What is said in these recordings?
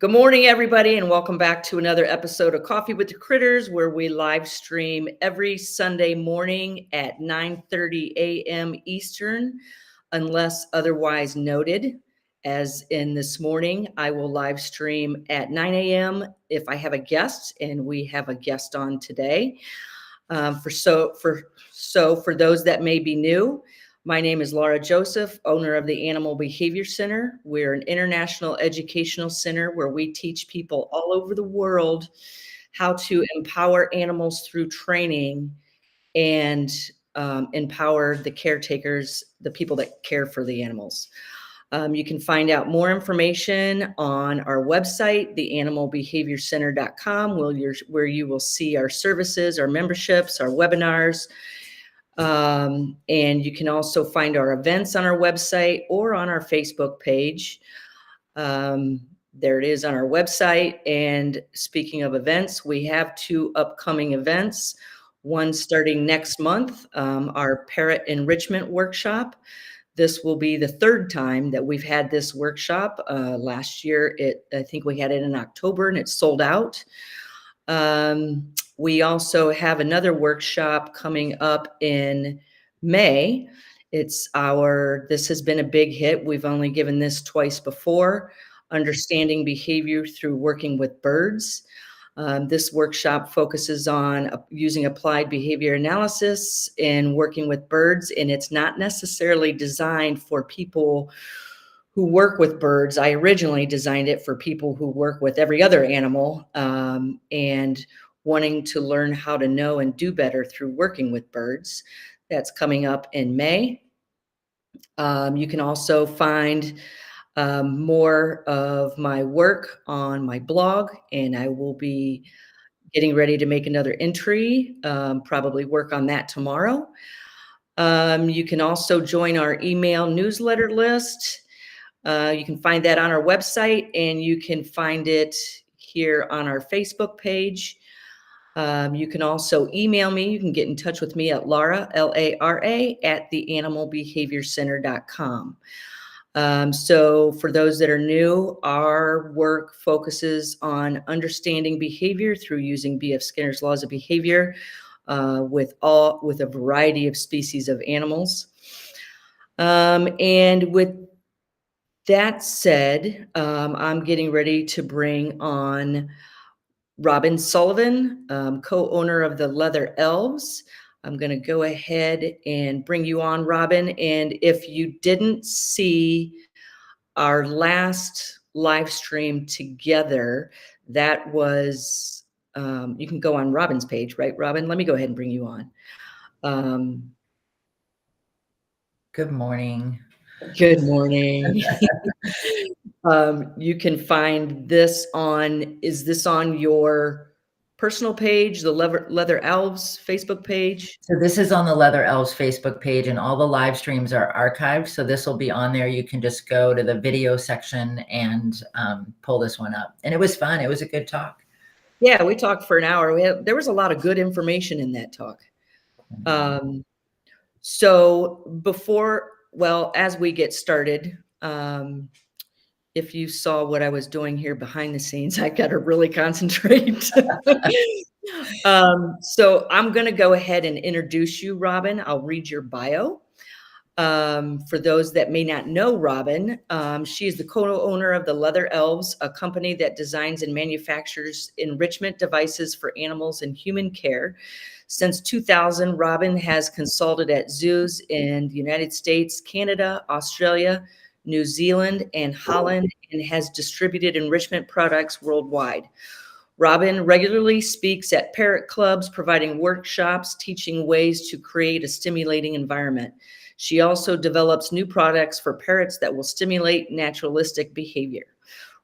Good morning, everybody, and welcome back to another episode of Coffee with the Critters, where we live stream every Sunday morning at 9:30 a.m. Eastern, unless otherwise noted. As in this morning, I will live stream at 9 a.m. if I have a guest, and we have a guest on today. For those that may be new, my name is Laura Joseph, owner of the Animal Behavior Center. We're an international educational center where we teach people all over the world how to empower animals through training and empower the caretakers, the people that care for the animals. You can find out more information on our website, theanimalbehaviorcenter.com, where you will see our services, our memberships, our webinars. And you can also find our events on our website or on our Facebook page. There it is on our website. And speaking of events, we have two upcoming events. One starting next month, our parrot enrichment workshop. This will be the third time that we've had this workshop. Last year, I think we had it in October and it sold out. We also have another workshop coming up in May. This has been a big hit. We've only given this twice before, Understanding Behavior Through Working with Birds. This workshop focuses on using applied behavior analysis and working with birds, and it's not necessarily designed for people who work with birds. I originally designed it for people who work with every other animal and wanting to learn how to know and do better through working with birds. That's coming up in May. You can also find more of my work on my blog, and I will be getting ready to make another entry, probably work on that tomorrow. You can also join our email newsletter list. You can find that on our website, and you can find it here on our Facebook page. You can also email me. You can get in touch with me at Lara, Lara, at theanimalbehaviorcenter.com. So for those that are new, our work focuses on understanding behavior through using B.F. Skinner's laws of behavior with a variety of species of animals. And with that said, I'm getting ready to bring on Robin Sullivan, co-owner of the Leather Elves. I'm going to go ahead and bring you on, Robin. And if you didn't see our last live stream together, that was, you can go on Robin's page, right, Robin? Let me go ahead and bring you on. Good morning. Good morning. You can find this is this on your personal page, the Leather Elves Facebook page? So this is on the Leather Elves Facebook page, and all the live streams are archived. So this will be on there. You can just go to the video section and pull this one up. And it was fun. It was a good talk. Yeah, we talked for an hour. There was a lot of good information in that talk. As we get started, if you saw what I was doing here behind the scenes, I got to really concentrate. So I'm going to go ahead and introduce you, Robin. I'll read your bio. For those that may not know Robin, she is the co-owner of the Leather Elves, a company that designs and manufactures enrichment devices for animals in human care. Since 2000, Robin has consulted at zoos in the United States, Canada, Australia, New Zealand, and Holland, and has distributed enrichment products worldwide. Robin regularly speaks at parrot clubs, providing workshops, teaching ways to create a stimulating environment. She also develops new products for parrots that will stimulate naturalistic behavior.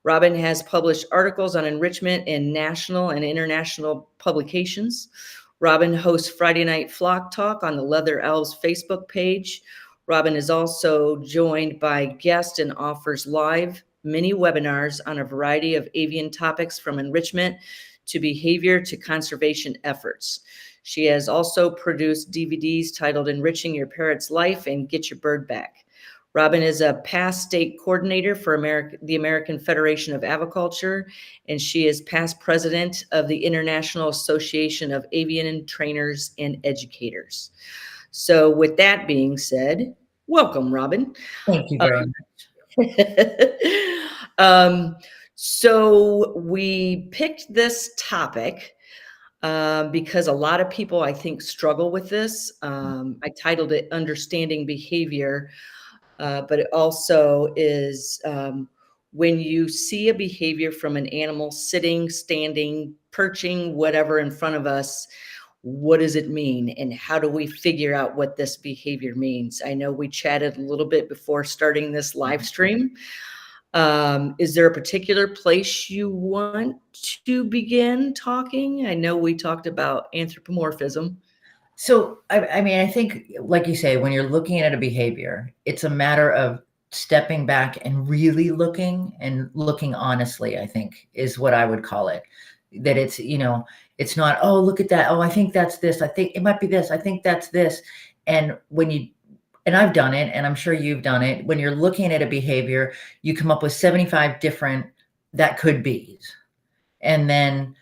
Robin has published articles on enrichment in national and international publications. Robin hosts Friday Night Flock Talk on the Leather Elves Facebook page. Robin is also joined by guests and offers live mini webinars on a variety of avian topics, from enrichment to behavior to conservation efforts. She has also produced DVDs titled Enriching Your Parrot's Life and Get Your Bird Back. Robin is a past state coordinator for the American Federation of Aviculture, and she is past president of the International Association of Avian Trainers and Educators. So, with that being said, welcome, Robin. Thank you very much. um, so, we picked this topic because a lot of people, I think, struggle with this. I titled it Understanding Behavior, but it also is when you see a behavior from an animal sitting, standing, perching, whatever in front of us, what does it mean? And how do we figure out what this behavior means? I know we chatted a little bit before starting this live stream. Is there a particular place you want to begin talking? I know we talked about anthropomorphism. So, I mean, I think, like you say, when you're looking at a behavior, it's a matter of stepping back and really looking and looking honestly, I think is what I would call it. That it's, it's not, oh, look at that. Oh, I think that's this. I think it might be this. I think that's this. And and I've done it, and I'm sure you've done it. When you're looking at a behavior, you come up with 75 different that could be's. And then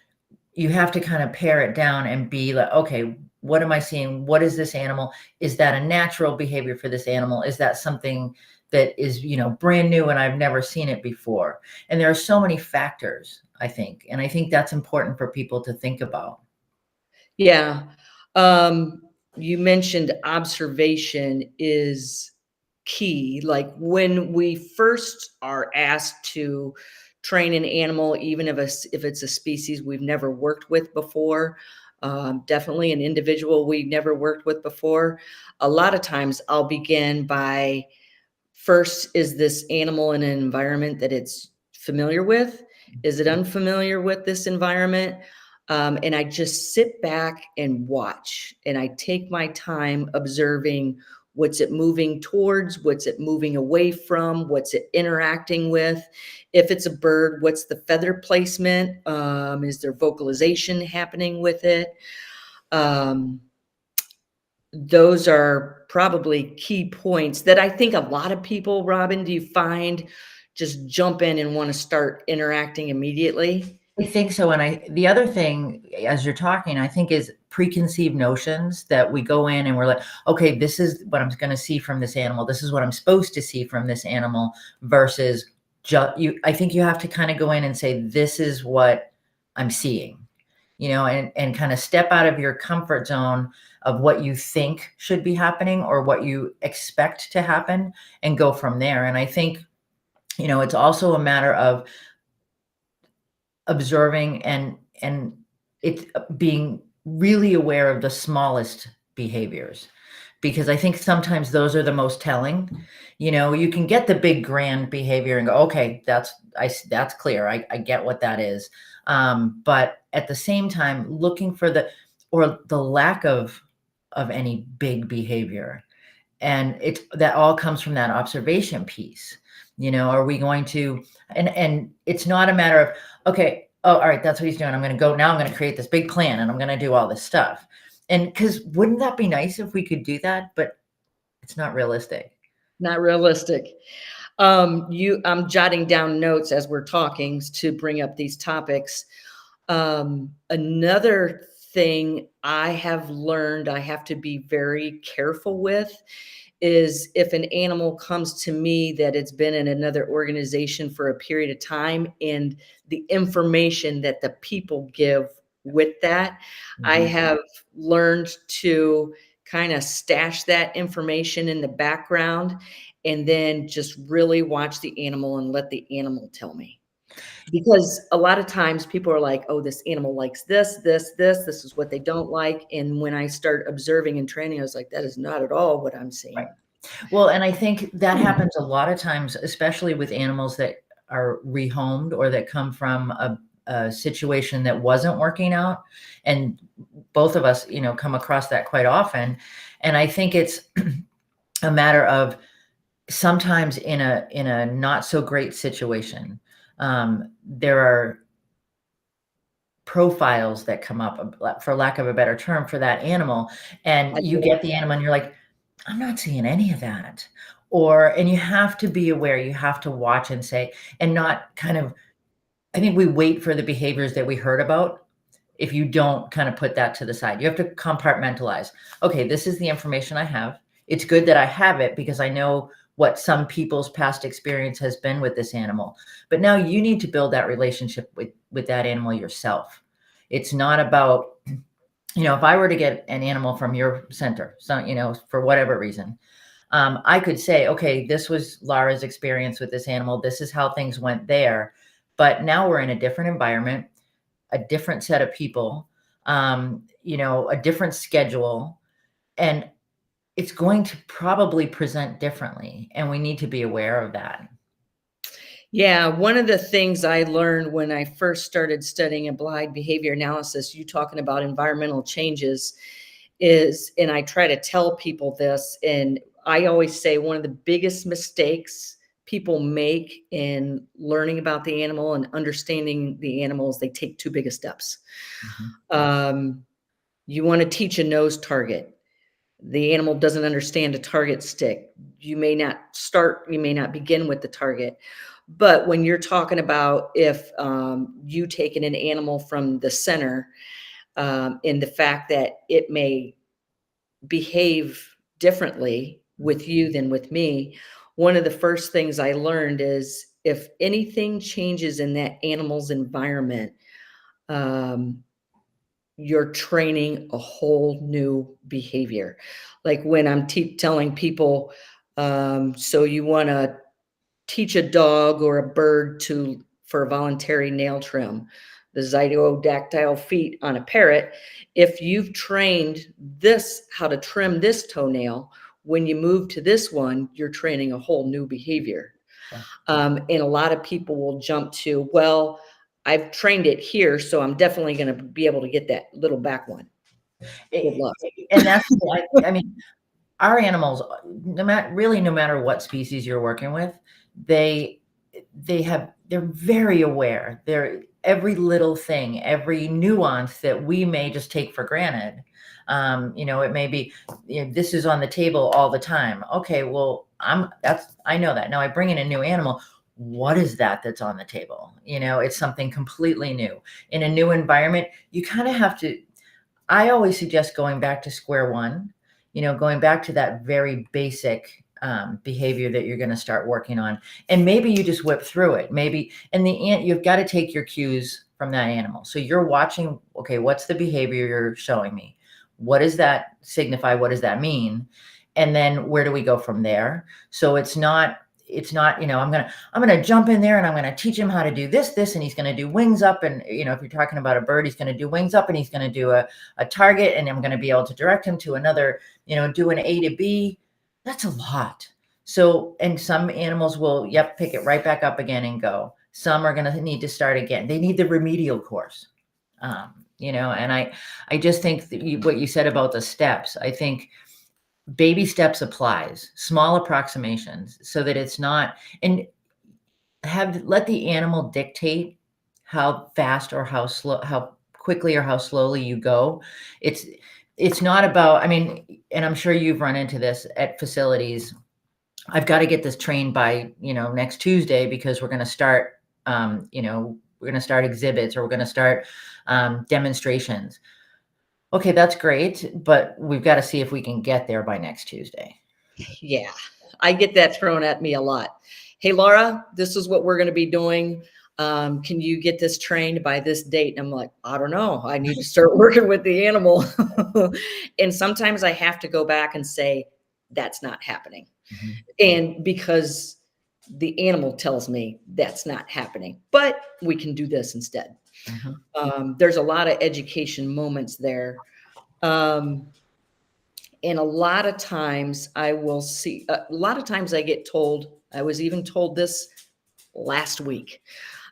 you have to kind of pare it down and be like, okay, what am I seeing? What is this animal? Is that a natural behavior for this animal? Is that something that is, brand new and I've never seen it before? And there are so many factors, I think. And I think that's important for people to think about. Yeah. You mentioned observation is key. Like when we first are asked to train an animal, even if it's a species we've never worked with before, definitely an individual we never worked with before, a lot of times I'll begin by first, is this animal in an environment that it's familiar with? Is it unfamiliar with this environment? And I just sit back and watch, and I take my time observing what's it moving towards, what's it moving away from, what's it interacting with. If it's a bird, what's the feather placement? Is there vocalization happening with it? Those are probably key points that I think a lot of people, Robin, do you find just jump in and want to start interacting immediately? I think so. And the other thing, as you're talking, I think is preconceived notions that we go in and we're like, okay, this is what I'm going to see from this animal. This is what I'm supposed to see from this animal versus I think you have to kind of go in and say, this is what I'm seeing, and kind of step out of your comfort zone of what you think should be happening or what you expect to happen and go from there. And I think, it's also a matter of observing and it being really aware of the smallest behaviors, because I think sometimes those are the most telling. You can get the big grand behavior and go, okay, that's clear. I get what that is. But at the same time, looking for the lack of any big behavior. And that all comes from that observation piece. Are we going to, and it's not a matter of, okay, oh, all right, that's what he's doing. I'm going to go now. I'm going to create this big plan and I'm going to do all this stuff. And because wouldn't that be nice if we could do that? But it's not realistic. Not realistic. I'm jotting down notes as we're talking to bring up these topics. Another thing I have learned I have to be very careful with is if an animal comes to me that it's been in another organization for a period of time, and the information that the people give with that, I have learned to kind of stash that information in the background and then just really watch the animal and let the animal tell me. Because a lot of times people are like, oh, this animal likes this is what they don't like. And when I start observing and training, I was like, that is not at all what I'm seeing. Right. Well, and I think that happens a lot of times, especially with animals that are rehomed or that come from a situation that wasn't working out. And both of us, come across that quite often. And I think it's a matter of sometimes in a not so great situation, there are profiles that come up, for lack of a better term, for that animal. And you get the animal and you're like, I'm not seeing any of that. and you have to be aware, you have to watch and say, and not kind of, I think we wait for the behaviors that we heard about. If you don't kind of put that to the side, you have to compartmentalize. Okay, this is the information I have. It's good that I have it because I know what some people's past experience has been with this animal. But now you need to build that relationship with that animal yourself. It's not about, if I were to get an animal from your center, so, for whatever reason, I could say, okay, this was Laura's experience with this animal. This is how things went there. But now we're in a different environment, a different set of people, a different schedule, and it's going to probably present differently. And we need to be aware of that. Yeah, one of the things I learned when I first started studying applied behavior analysis, you talking about environmental changes, is, and I try to tell people this, and I always say one of the biggest mistakes people make in learning about the animal and understanding the animals, they take too big of steps. You want to teach a nose target. The animal doesn't understand a target stick. You may not begin with the target. But when you're talking about if you taking an animal from the center, and the fact that it may behave differently with you than with me, one of the first things I learned is if anything changes in that animal's environment, um, you're training a whole new behavior. Like when I'm telling people, so you want to teach a dog or a bird for voluntary nail trim, the zygodactyl feet on a parrot. If you've trained this, how to trim this toenail, when you move to this one, you're training a whole new behavior. Yeah. And a lot of people will jump to, well, I've trained it here, so I'm definitely going to be able to get that little back one. Good luck. And that's, I mean, our animals, no matter what species you're working with, they're very aware. They're every little thing, every nuance that we may just take for granted. It may be, this is on the table all the time. Okay, well, I know that. Now I bring in a new animal. What is that's on the table? It's something completely new. In a new environment, you kind of have to, I always suggest going back to square one, going back to that very basic behavior that you're going to start working on. And maybe you just whip through it. Maybe, you've got to take your cues from that animal. So you're watching, okay, what's the behavior you're showing me? What does that signify? What does that mean? And then where do we go from there? So it's not, I'm going to jump in there and I'm going to teach him how to do this, and he's going to do wings up. And, if you're talking about a bird, he's going to do wings up and he's going to do a target, and I'm going to be able to direct him to another, do an A to B. That's a lot. So, and some animals will, pick it right back up again and go. Some are going to need to start again. They need the remedial course. And I just think that what you said about the steps, I think baby steps applies, small approximations, so that it's not, and let the animal dictate how fast or how slow, how quickly or how slowly you go. It's not about, and I'm sure you've run into this at facilities. I've got to get this trained by, next Tuesday because we're going to start, exhibits, or we're going to start demonstrations. Okay, that's great, but we've got to see if we can get there by next Tuesday. Yeah, I get that thrown at me a lot. Hey, Laura, this is what we're going to be doing. Can you get this trained by this date? And I'm like, I don't know. I need to start working with the animal. And sometimes I have to go back and say, that's not happening. Mm-hmm. And because the animal tells me that's not happening, but we can do this instead. Mm-hmm. There's a lot of education moments there. And a lot of times I get told, I was even told this last week.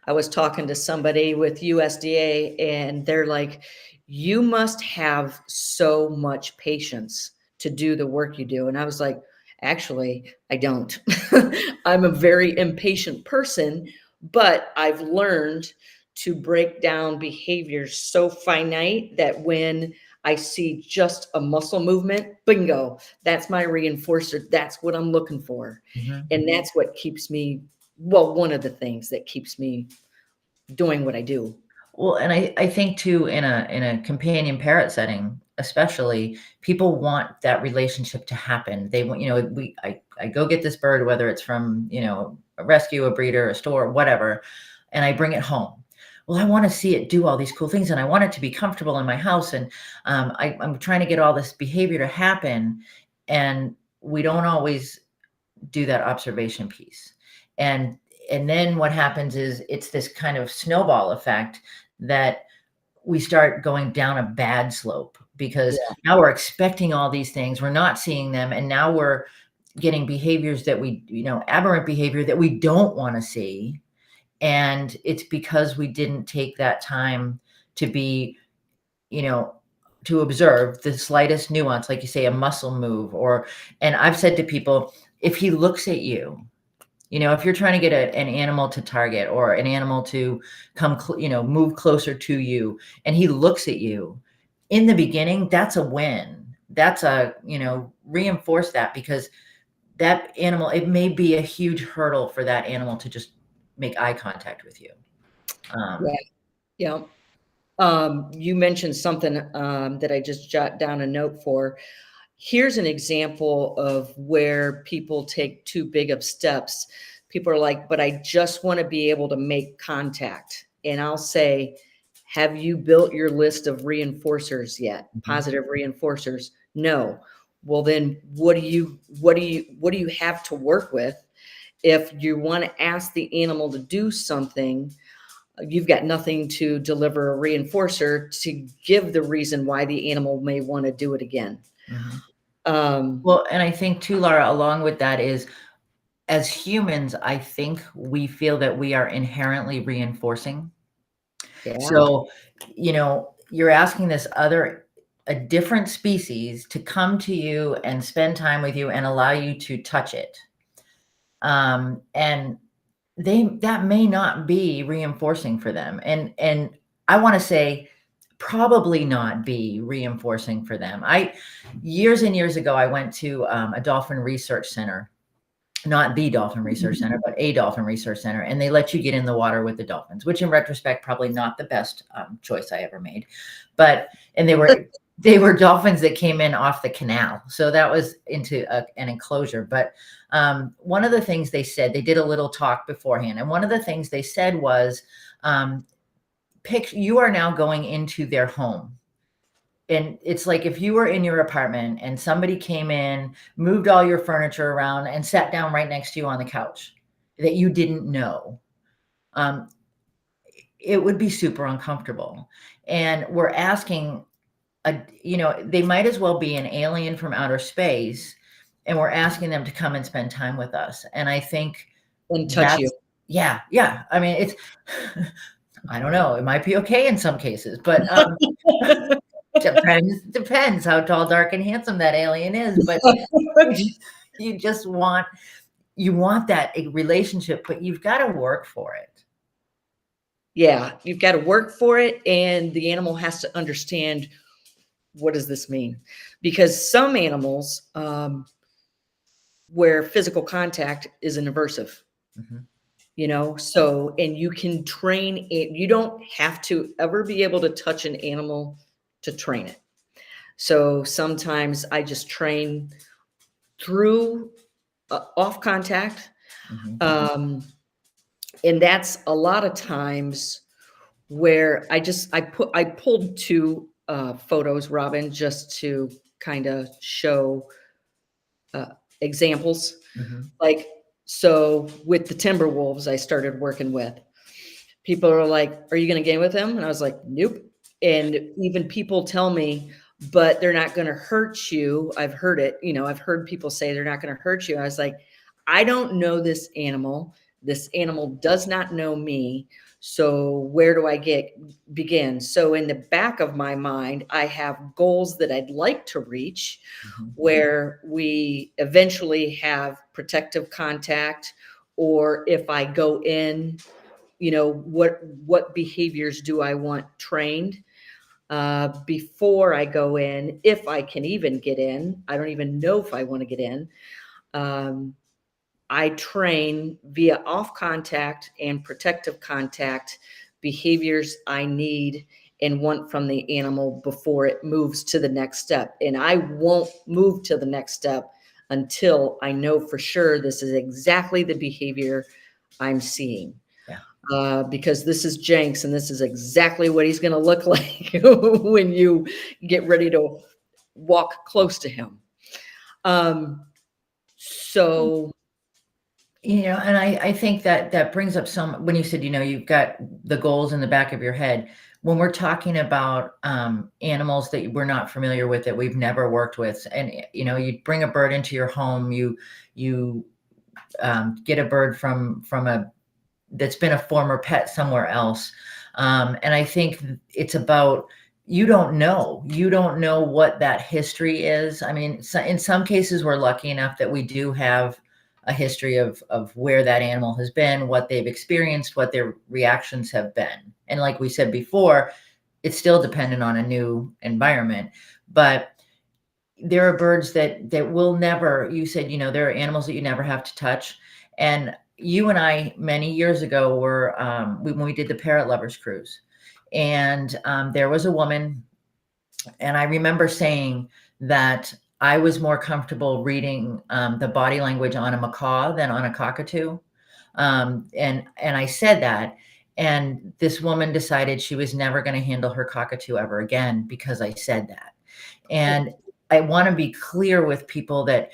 I was talking to somebody with USDA and they're like, you must have so much patience to do the work you do. And I was like, actually, I don't. I'm a very impatient person, but I've learned to break down behaviors so finite that when I see just a muscle movement, bingo, that's my reinforcer. That's what I'm looking for. Mhm. And that's what keeps me, well, one of the things that keeps me doing what I do. Well, and I think too in a companion parrot setting, especially, people want that relationship to happen. They want, I go get this bird, whether it's from, a rescue, a breeder, a store, whatever, and I bring it home. Well, I want to see it do all these cool things, and I want it to be comfortable in my house, and I'm trying to get all this behavior to happen, and we don't always do that observation piece. And and then what happens is it's this kind of snowball effect that we start going down a bad slope because Yeah. now we're expecting all these things, we're not seeing them, and now we're getting behaviors that we, aberrant behavior that we don't want to see. And it's because we didn't take that time to be, you know, to observe the slightest nuance, like you say, a muscle move. And I've said to people, if he looks at you, if you're trying to get an animal to target or an animal to come, move closer to you, and he looks at you in the beginning, that's a win. That's reinforce that, because that animal, it may be a huge hurdle for that animal to just make eye contact with you. Yeah. Yeah. You mentioned something that I just jot down a note for. Here's an example of where people take too big of steps. People are like, but I just want to be able to make contact. And I'll say, have you built your list of reinforcers yet? Mhm, Positive reinforcers? No. Well, then what do you have to work with? If you want to ask the animal to do something, you've got nothing to deliver a reinforcer to give the reason why the animal may want to do it again. mhm. Um, Well, and I think too, Laura, along with that is, as humans, I think we feel that we are inherently reinforcing. yeah, So, you're asking a different species to come to you and spend time with you and allow you to touch it. And that may not be reinforcing for them. And I want to say probably not be reinforcing for them. Years and years ago, I went to a dolphin research center, not the dolphin research center, but a dolphin research center. And they let you get in the water with the dolphins, which in retrospect, probably not the best choice I ever made. And they were dolphins that came in off the canal. So that was into an enclosure. But one of the things they said, they did a little talk beforehand. And one of the things they said was, you are now going into their home. And it's like if you were in your apartment and somebody came in, moved all your furniture around, and sat down right next to you on the couch that you didn't know, um, it would be super uncomfortable. And we're asking, they might as well be an alien from outer space, and we're asking them to come and spend time with us. And I think and touch you. that's, yeah, yeah. I mean, it's, I don't know, it might be okay in some cases, but depends how tall, dark, and handsome that alien is, but you just want that relationship, but you've gotta work for it. Yeah, you've got to work for it, and the animal has to understand, what does this mean? Because some animals, where physical contact is an aversive, Mhm, so, and you can train it. You don't have to ever be able to touch an animal to train it. So sometimes I just train through off contact. mhm, Um, and that's a lot of times where I pulled two photos, Robin, just to kind of show uh, examples. mhm, Like, so with the timber wolves I started working with, people are like, "Are you going to game with him?" And I was like, "Nope." And even people tell me, "But they're not going to hurt you." I've heard it. I've heard people say they're not going to hurt you. I was like, "I don't know this animal. This animal does not know me. So where do I begin?" So in the back of my mind, I have goals that I'd like to reach, mhm, where we eventually have protective contact, or if I go in, what behaviors do I want trained? before I go in, if I can even get in. I don't even know if I want to get in. Um, I train via off contact and protective contact behaviors I need and want from the animal before it moves to the next step. And I won't move to the next step until I know for sure this is exactly the behavior I'm seeing. Yeah. Because this is Jenks and this is exactly what he's going to look like when you get ready to walk close to him. So And I think that brings up some, when you said, you've got the goals in the back of your head. When we're talking about animals that we're not familiar with, that we've never worked with, and you bring a bird into your home, you get a bird from a that's been a former pet somewhere else, and I think it's about, you don't know what that history is. I mean, so in some cases we're lucky enough that we do have a history of where that animal has been, what they've experienced, what their reactions have been. And like we said before, it's still dependent on a new environment. But there are birds that will never, you said, there are animals that you never have to touch. And you and I, many years ago, were when we did the Parrot Lovers Cruise. And there was a woman, and I remember saying that I was more comfortable reading the body language on a macaw than on a cockatoo. And I said that, and this woman decided she was never going to handle her cockatoo ever again because I said that. And I want to be clear with people that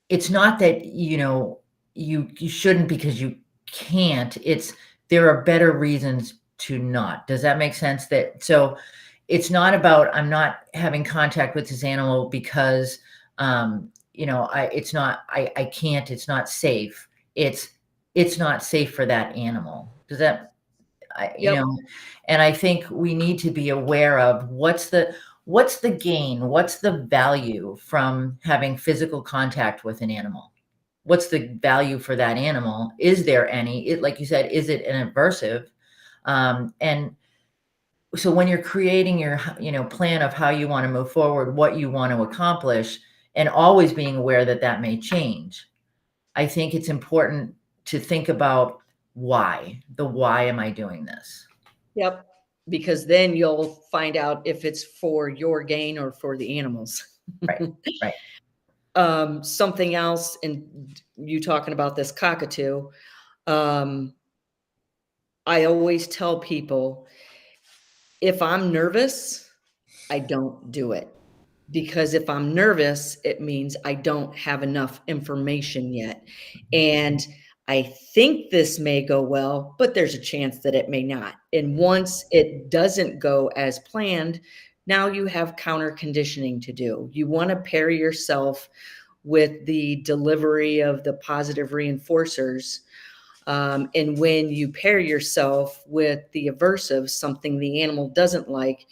it's not that, you shouldn't because you can't. It's, there are better reasons to not. Does that make sense? So it's not about, I'm not having contact with this animal because, it's not, I can't, it's not safe. It's not safe for that animal. Does that, yep. And I think we need to be aware of what's the gain, what's the value from having physical contact with an animal? What's the value for that animal? Is there any? Like you said, is it an aversive? And so when you're creating your, plan of how you want to move forward, what you want to accomplish, and always being aware that that may change, I think it's important to think about why am I doing this? Yep. Because then you'll find out if it's for your gain or for the animals. Right. Right. Something else, and you talking about this cockatoo, I always tell people, if I'm nervous, I don't do it. Because if I'm nervous, it means I don't have enough information yet. And I think this may go well, but there's a chance that it may not. And once it doesn't go as planned, now you have counter conditioning to do. You want to pair yourself with the delivery of the positive reinforcers. And when you pair yourself with the aversive, something the animal doesn't like,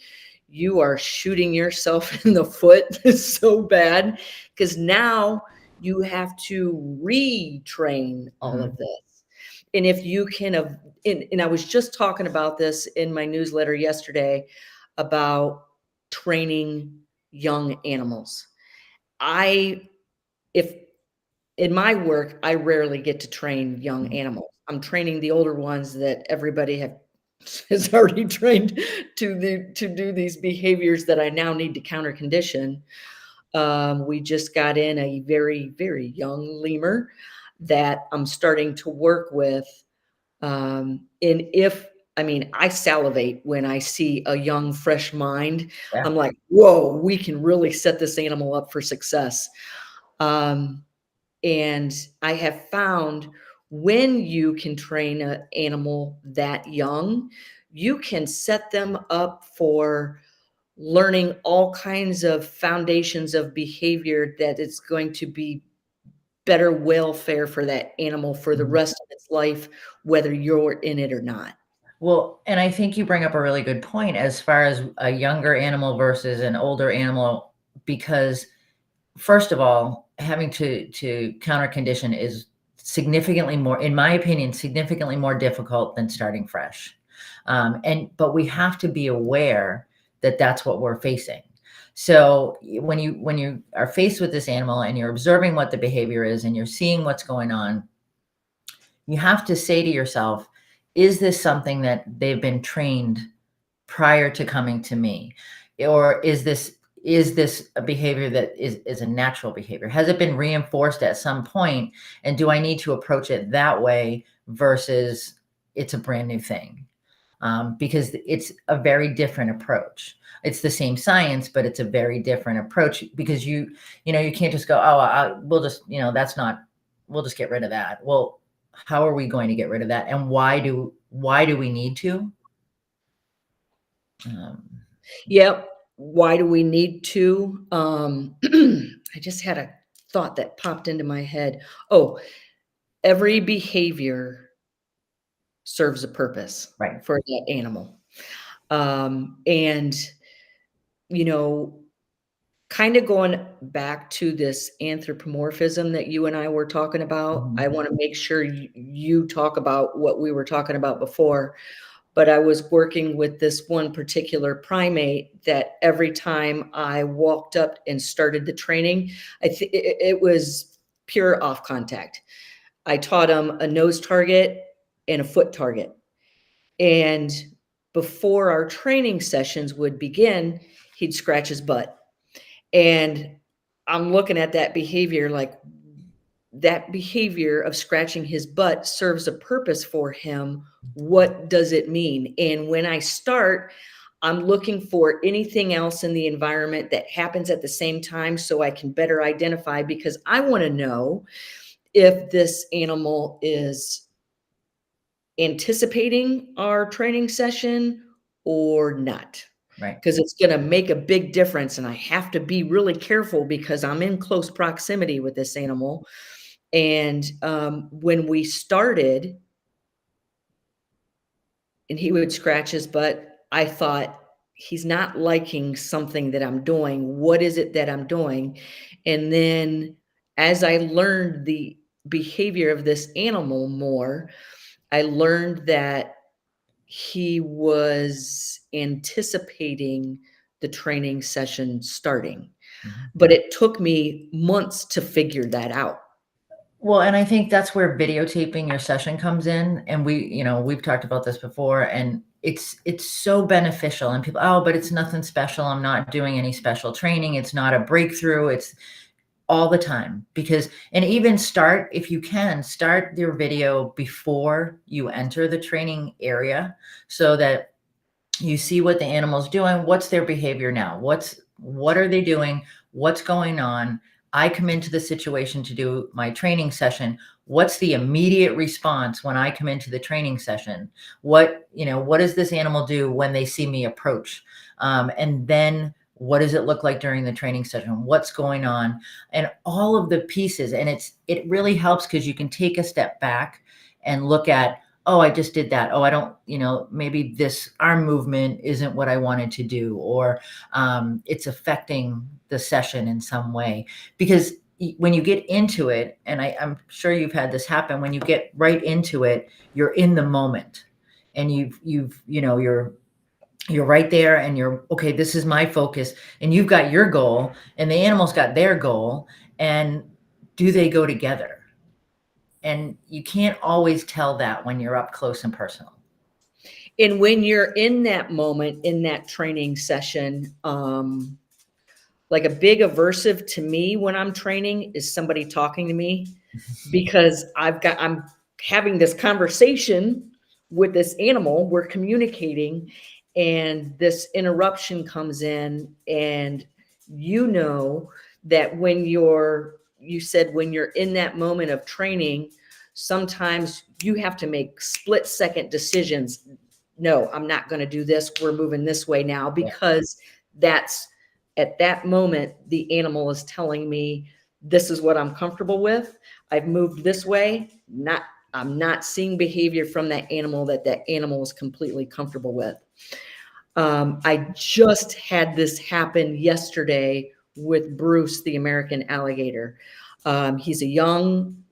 you are shooting yourself in the foot so bad, because now you have to retrain all of this. And if you can, and I was just talking about this in my newsletter yesterday about training young animals. If in my work, I rarely get to train young animals. I'm training the older ones that everybody has already trained to do these behaviors that I now need to counter condition. We just got in a very, very young lemur that I'm starting to work with. I salivate when I see a young, fresh mind. Yeah. I'm like, whoa, we can really set this animal up for success. And I have found when you can train an animal that young, you can set them up for learning all kinds of foundations of behavior that is going to be better welfare for that animal for the rest of its life, whether you're in it or not. Well, and I think you bring up a really good point as far as a younger animal versus an older animal, because first of all, having to counter condition is significantly more, in my opinion, significantly more difficult than starting fresh. But we have to be aware that that's what we're facing. So when you are faced with this animal and you're observing what the behavior is and you're seeing what's going on, you have to say to yourself, is this something that they've been trained prior to coming to me? Or is this a behavior that is a natural behavior? Has it been reinforced at some point? And do I need to approach it that way versus it's a brand new thing? Because it's a very different approach. It's the same science, but it's a very different approach because you can't just go, oh, we'll just, that's not, we'll just get rid of that. Well, how are we going to get rid of that? And why do we need to? Um, Yep. Why do we need to? I just had a thought that popped into my head. Oh, every behavior serves a purpose right. for that animal. And, you know, kind of going back to this anthropomorphism that you and I were talking about, I Mhm. want to make sure you talk about what we were talking about before. But I was working with this one particular primate that every time I walked up and started the training, it was pure off contact. I taught him a nose target and a foot target. And before our training sessions would begin, he'd scratch his butt. And I'm looking at that behavior like that behavior of scratching his butt serves a purpose for him. What does it mean? And when I start, I'm looking for anything else in the environment that happens at the same time so I can better identify, because I want to know if this animal is anticipating our training session or not, Right. because it's going to make a big difference. And I have to be really careful because I'm in close proximity with this animal. And when we started and he would scratch his butt, I thought, he's not liking something that I'm doing. What is it that I'm doing? And then as I learned the behavior of this animal more, I learned that he was anticipating the training session starting. Mhm. But it took me months to figure that out. Well, and I think that's where videotaping your session comes in. And we've talked about this before, and it's so beneficial. And people, oh, but it's nothing special. I'm not doing any special training. It's not a breakthrough. It's all the time because, and even start, if you can, start your video before you enter the training area so that you see what the animal's doing. What's their behavior now? What are they doing? What's going on? I come into the situation to do my training session. What's the immediate response when I come into the training session? What does this animal do when they see me approach? And then what does it look like during the training session? What's going on? And all of the pieces. And it really helps because you can take a step back and look at, oh, I just did that. Oh, I don't, maybe this arm movement isn't what I wanted to do, or it's affecting the session in some way. Because when you get into it, and I'm sure you've had this happen, when you get right into it, you're in the moment, and you're right there, and you're okay. This is my focus, and you've got your goal, and the animal's got their goal, and do they go together? And you can't always tell that when you're up close and personal. And when you're in that moment, in that training session, like a big aversive to me when I'm training is somebody talking to me, because I'm having this conversation with this animal, we're communicating, and this interruption comes in. And that when you said when you're in that moment of training, sometimes you have to make split-second decisions. No, I'm not going to do this. We're moving this way now, Yeah. because that's at that moment, the animal is telling me, this is what I'm comfortable with. I've moved this way. I'm not seeing behavior from that animal that animal is completely comfortable with. I just had this happen yesterday with Bruce, the American alligator. He's a young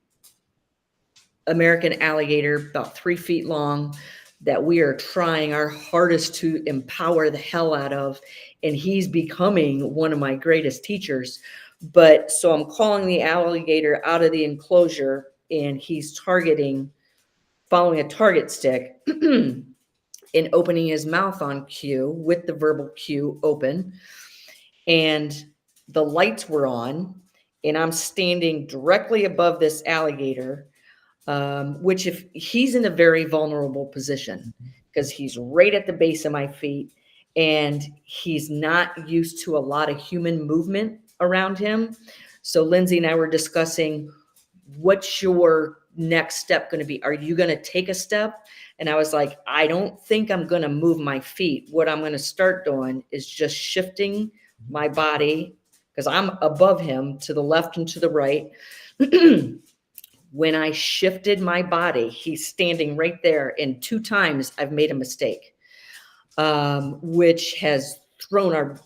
American alligator, about 3 feet long, that we are trying our hardest to empower the hell out of. And he's becoming one of my greatest teachers. But so I'm calling the alligator out of the enclosure, and he's following a target stick and opening his mouth on cue with the verbal cue open. And the lights were on, and I'm standing directly above this alligator, which if he's in a very vulnerable position because he's right at the base of my feet and he's not used to a lot of human movement around him. So Lindsay and I were discussing, what's your next step going to be? Are you going to take a step? And I was like, I don't think I'm going to move my feet. What I'm going to start doing is just shifting my body, because I'm above him, to the left and to the right. When I shifted my body, he's standing right there. And 2 times I've made a mistake, which has thrown our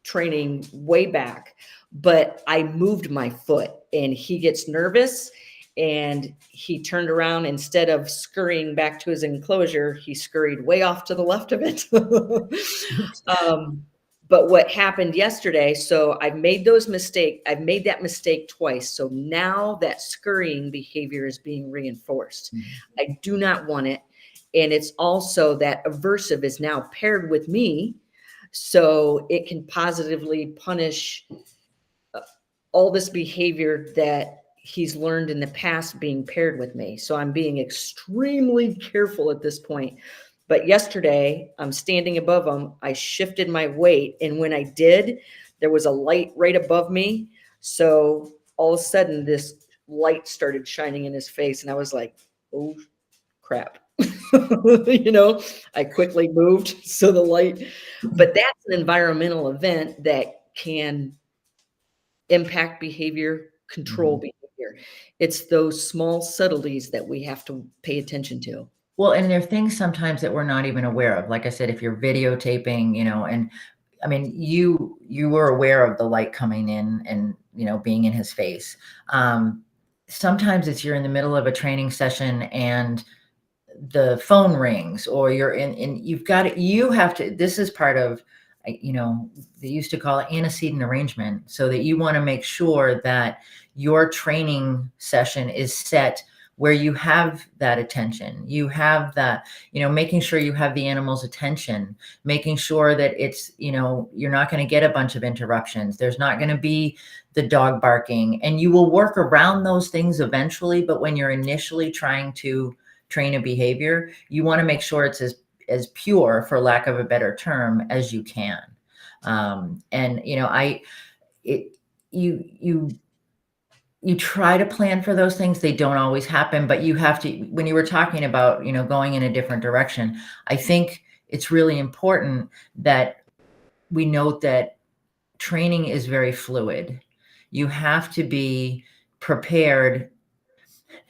training way back. But I moved my foot, and he gets nervous, and he turned around. Instead of scurrying back to his enclosure, he scurried way off to the left of it. But what happened yesterday, so I've made that mistake twice. So now that scurrying behavior is being reinforced. I do not want it. And it's also that aversive is now paired with me. So it can positively punish all this behavior that he's learned in the past being paired with me. So I'm being extremely careful at this point. But yesterday, I'm standing above him. I shifted my weight. And when I did, there was a light right above me. So all of a sudden, this light started shining in his face. And I was like, oh, crap. I quickly moved. So the light, but that's an environmental event that can impact behavior, control behavior. It's those small subtleties that we have to pay attention to. Well, and there are things sometimes that we're not even aware of. Like I said, if you're videotaping, and I mean, you were aware of the light coming in and, being in his face. Sometimes it's you're in the middle of a training session and the phone rings, or you're in you have to, this is part of, they used to call it antecedent arrangement, so that you want to make sure that your training session is set where you have that attention, you have that, making sure you have the animal's attention, making sure that it's, you're not going to get a bunch of interruptions. There's not going to be the dog barking, and you will work around those things eventually. But when you're initially trying to train a behavior, you want to make sure it's as pure, for lack of a better term, as you can. And, you try to plan for those things. They don't always happen, but you have to, when you were talking about, going in a different direction, I think it's really important that we note that training is very fluid. You have to be prepared.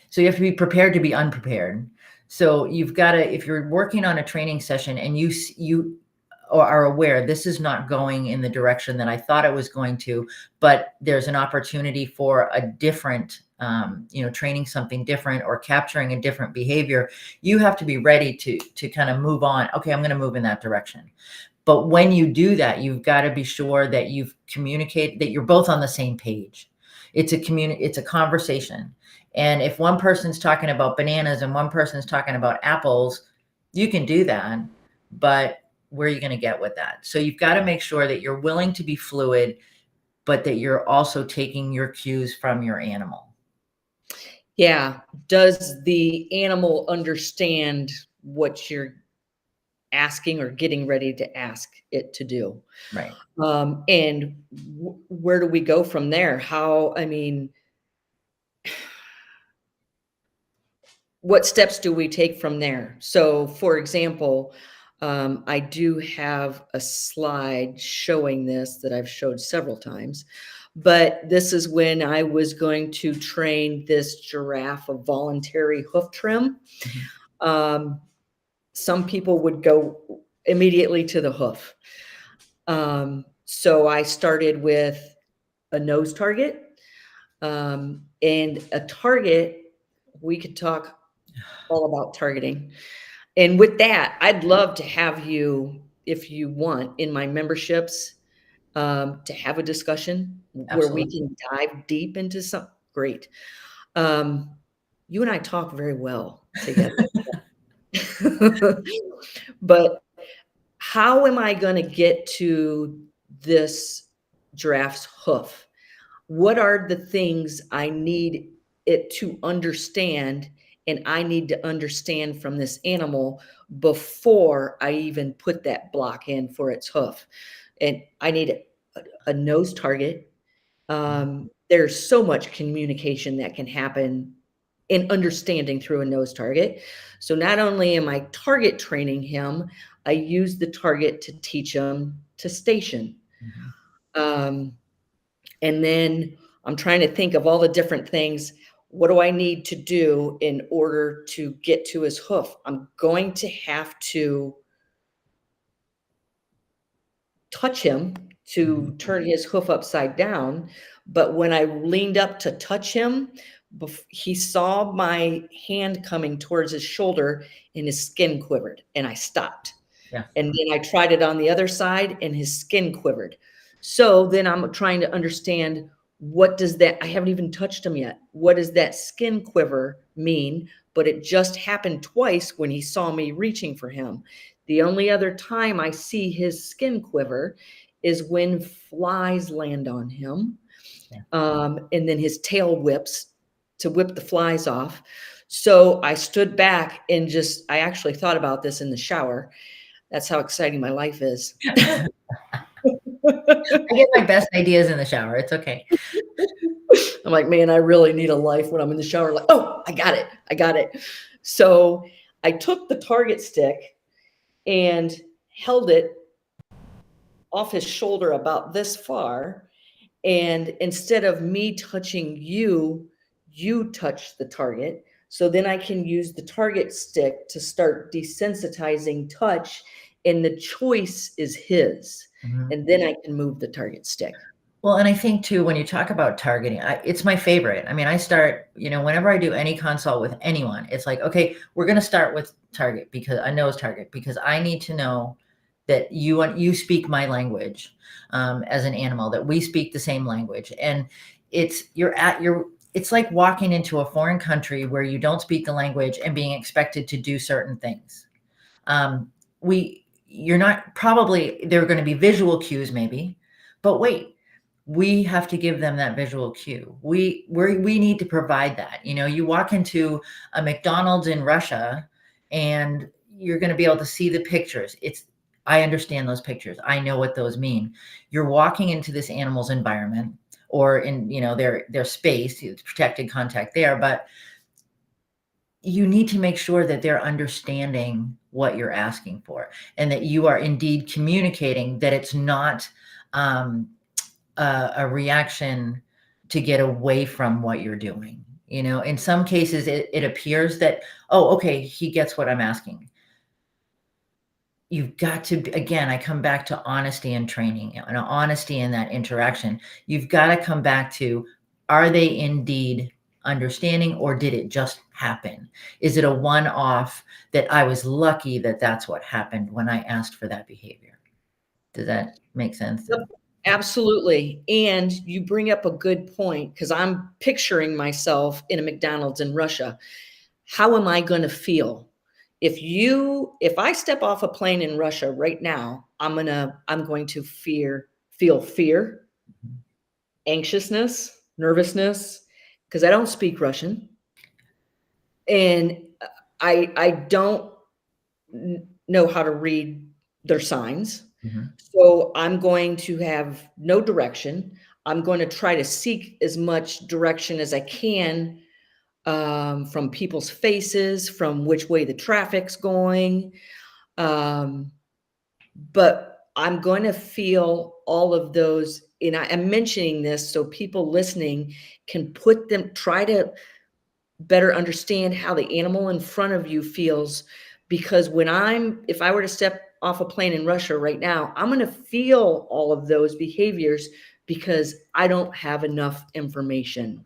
So you have to be prepared to be unprepared. So you've got to, if you're working on a training session and you are aware this is not going in the direction that I thought it was going to, but there's an opportunity for a different, training something different or capturing a different behavior, you have to be ready to kind of move on. Okay, I'm going to move in that direction. But when you do that, you've got to be sure that you've communicated, that you're both on the same page. It's a conversation. And if one person's talking about bananas and one person's talking about apples, you can do that, but where are you going to get with that? So you've got to make sure that you're willing to be fluid, but that you're also taking your cues from your animal. Yeah. Does the animal understand what you're asking or getting ready to ask it to do? Right. And where do we go from there? What steps do we take from there? So, for example, I do have a slide showing this that I've showed several times, but this is when I was going to train this giraffe of voluntary hoof trim. Some people would go immediately to the hoof. So I started with a nose target, and a target. We could talk all about targeting. And with that, I'd love to have you, if you want, in my memberships, to have a discussion where we Absolutely. can dive deep into some great. Um, you and I talk very well together. But how am I gonna get to this giraffe's hoof? What are the things I need it to understand, and I need to understand from this animal before I even put that block in for its hoof? And I need a nose target. There's so much communication that can happen in understanding through a nose target. So not only am I target training him, I use the target to teach him to station. Mhm. Um, and then I'm trying to think of all the different things. What do I need to do in order to get to his hoof? I'm going to have to touch him Mhm. to turn his hoof upside down, but when I leaned up to touch him, he saw my hand coming towards his shoulder and his skin quivered, and I stopped. Yeah. And then I tried it on the other side and his skin quivered. So then I'm trying to understand, what does that, I haven't even touched him yet. What does that skin quiver mean? But it just happened twice when he saw me reaching for him. The only other time I see his skin quiver is when flies land on him. Yeah. And then his tail whips to whip the flies off. So I stood back and I actually thought about this in the shower. That's how exciting my life is. I get my best ideas in the shower. It's okay. I'm like, man, I really need a life when I'm in the shower. Like, oh, I got it. I got it. So I took the target stick and held it off his shoulder about this far. And instead of me touching you, you touch the target. So then I can use the target stick to start desensitizing touch, and the choice is his. Mhm. And then I can move the target stick. Well, and I think too, when you talk about targeting, it's my favorite. I mean, I start, whenever I do any consult with anyone, it's like, okay, we're going to start with target because I know it's target because I need to know that you speak my language as an animal, that we speak the same language, and it's like walking into a foreign country where you don't speak the language and being expected to do certain things. You're not probably there are going to be visual cues maybe, but wait, we have to give them that visual cue. We need to provide that. You walk into a McDonald's in Russia and you're going to be able to see the pictures. I understand those pictures. I know what those mean. You're walking into this animal's environment or in, their space, it's protected contact there, but you need to make sure that they're understanding what you're asking for and that you are indeed communicating, that it's not a reaction to get away from what you're doing. In some cases, it appears that, oh, okay, he gets what I'm asking. You've got to, again, I come back to honesty and training and honesty in that interaction. You've got to come back to, are they indeed understanding, or did it just happen? Is it a one-off that I was lucky that that's what happened when I asked for that behavior? Does that make sense? Yep, absolutely. And you bring up a good point because I'm picturing myself in a McDonald's in Russia. How am I going to feel? If I step off a plane in Russia right now, I'm going to feel fear, anxiousness, nervousness, because I don't speak Russian. And I don't know how to read their signs. Mhm. So I'm going to have no direction. I'm going to try to seek as much direction as I can, from people's faces, from which way the traffic's going. Um, but I'm going to feel all of those. And I am mentioning this so people listening can try to better understand how the animal in front of you feels. Because if I were to step off a plane in Russia right now, I'm going to feel all of those behaviors because I don't have enough information.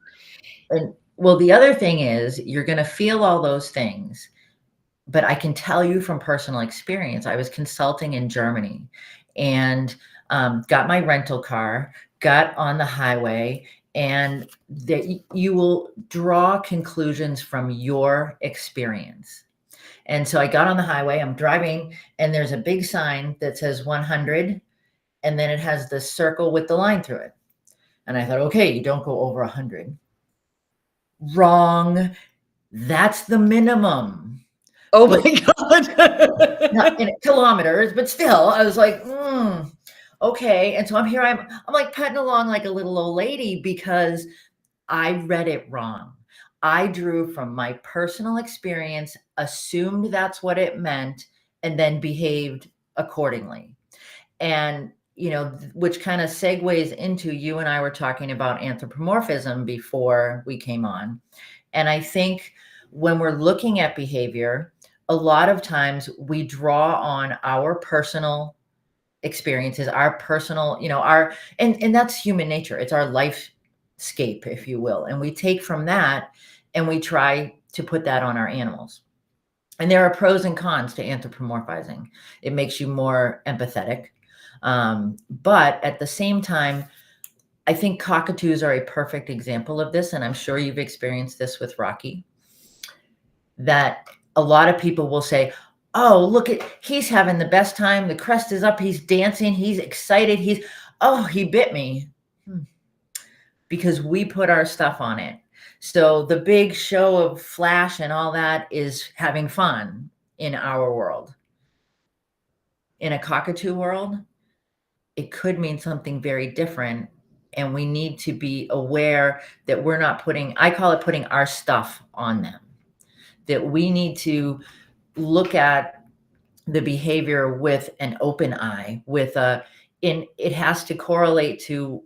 And well, the other thing is you're going to feel all those things, but I can tell you from personal experience, I was consulting in Germany and got my rental car, got on the highway, and you will draw conclusions from your experience. And so I got on the highway, I'm driving, and there's a big sign that says 100, and then it has the circle with the line through it. And I thought, okay, you don't go over 100. Wrong. That's the minimum. Oh But my God. not in kilometers, but still, I was like, okay. And so I'm like putting along like a little old lady because I read it wrong. I drew from my personal experience, assumed that's what it meant, and then behaved accordingly. And, which kind of segues into you and I were talking about anthropomorphism before we came on. And I think when we're looking at behavior, a lot of times we draw on our personal experiences, our personal, and that's human nature. It's our lifescape, if you will. And we take from that and we try to put that on our animals. And there are pros and cons to anthropomorphizing. It makes you more empathetic. But at the same time, I think cockatoos are a perfect example of this. And I'm sure you've experienced this with Rocky, that a lot of people will say, oh, he's having the best time. The crest is up. He's dancing. He's excited. He bit me. Because we put our stuff on it. So the big show of flash and all that is having fun in our world. In a cockatoo world, it could mean something very different. And we need to be aware that we're not I call it putting our stuff on them. That we need to look at the behavior with an open eye, it has to correlate to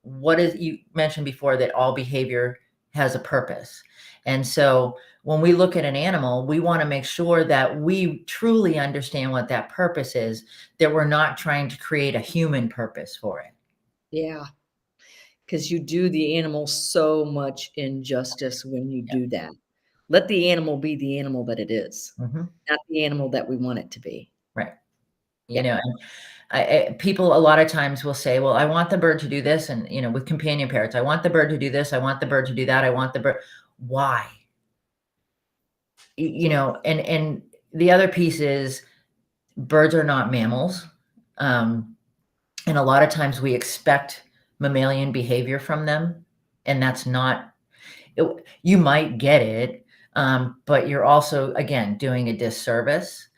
you mentioned before, that all behavior has a purpose. And so when we look at an animal, we want to make sure that we truly understand what that purpose is, that we're not trying to create a human purpose for it. Yeah. Because you do the animal so much injustice when you do that. Let the animal be the animal that it is, not the animal that we want it to be. Right. And people a lot of times will say, well, I want the bird to do this. And, with companion parrots, I want the bird to do this. I want the bird to do that. I want the bird. Why? And the other piece is birds are not mammals. And a lot of times we expect mammalian behavior from them. And that's not, you might get it, but you're also, again, doing a disservice.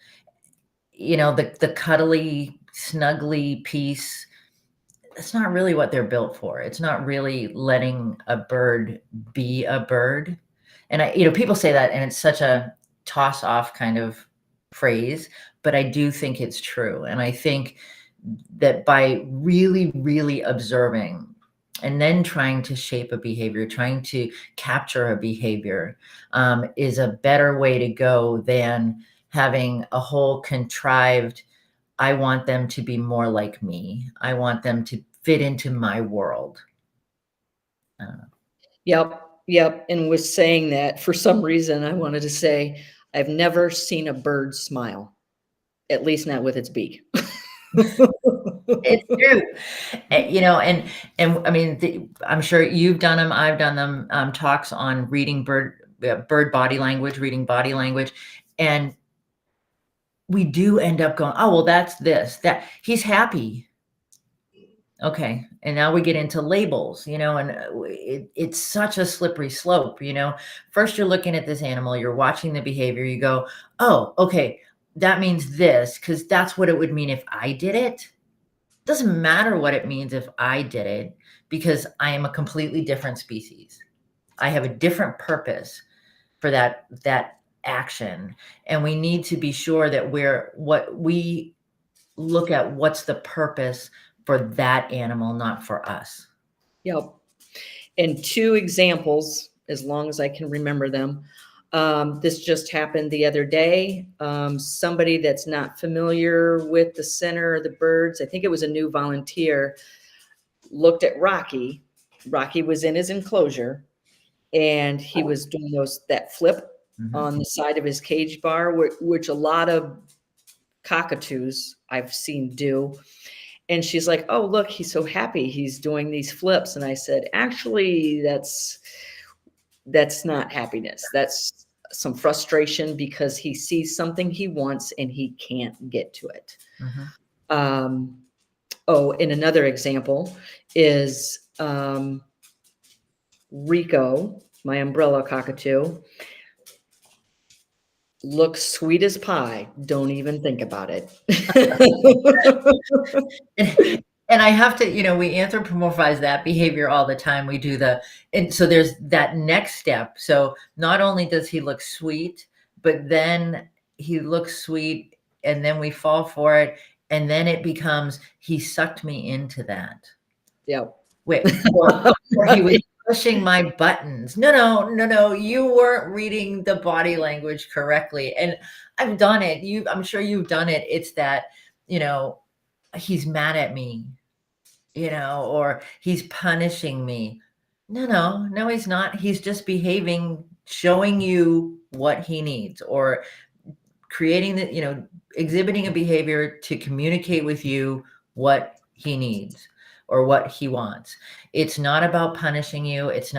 The cuddly, snuggly piece, that's not really what they're built for. It's not really letting a bird be a bird. And people say that, and it's such a toss off kind of phrase, but I do think it's true. And I think that by really, really observing and then trying to shape a behavior, trying to capture a behavior, is a better way to go than having a whole contrived, I want them to be more like me. I want them to fit into my world. Yep. And with saying that, for some reason, I wanted to say, I've never seen a bird smile, at least not with its beak. It's true. And I mean, I'm sure you've done them. I've done them, talks on reading bird body language, reading body language. And we do end up going, oh, well, that's that he's happy. Okay. And now we get into labels, and it's such a slippery slope. First you're looking at this animal, you're watching the behavior, you go, oh, okay, that means this, because that's what it would mean if I did it. Doesn't matter what it means if I did it, because I am a completely different species. I have a different purpose for that action. And we need to be sure that we look at what's the purpose for that animal, not for us. Yep. And 2 examples, as long as I can remember them. This just happened the other day. Somebody that's not familiar with the center of the birds, I think it was a new volunteer, looked at Rocky. Rocky was in his enclosure, and he was doing that flip on the side of his cage bar, which a lot of cockatoos I've seen do. And she's like, "Oh, look, he's so happy. He's doing these flips." And I said, "Actually, that's not happiness. That's some frustration because he sees something he wants and he can't get to it." Um, oh, and another example is Rico, my umbrella cockatoo, looks sweet as pie. Don't even think about it. And I have to, we anthropomorphize that behavior all the time. We do and so there's that next step. So not only does he look sweet, but then he looks sweet and then we fall for it. And then it becomes, he sucked me into that. Yeah. Wait, or he was pushing my buttons. No. You weren't reading the body language correctly. And I've done it. I'm sure you've done it. It's that, he's mad at me, or he's punishing me. No, he's not. He's just behaving, showing you what he needs, or creating exhibiting a behavior to communicate with you what he needs or what he wants. It's not about punishing you. It's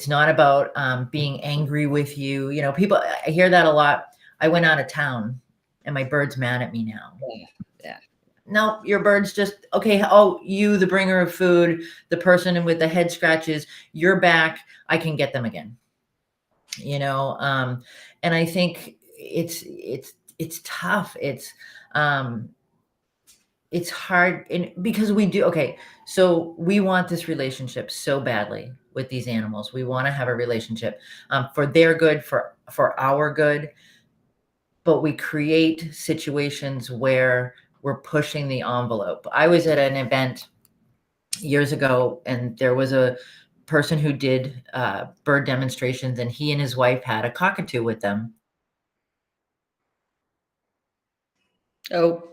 not about being angry with you. People, I hear that a lot. I went out of town and my bird's mad at me now. Yeah. No, your bird's just okay. Oh, you, the bringer of food, the person with the head scratches, you're back. I can get them again. And I think it's tough. It's hard because we do. Okay. So we want this relationship so badly with these animals. We want to have a relationship for their good, for our good. But we create situations where we're pushing the envelope. I was at an event years ago and there was a person who did bird demonstrations and he and his wife had a cockatoo with them. Oh,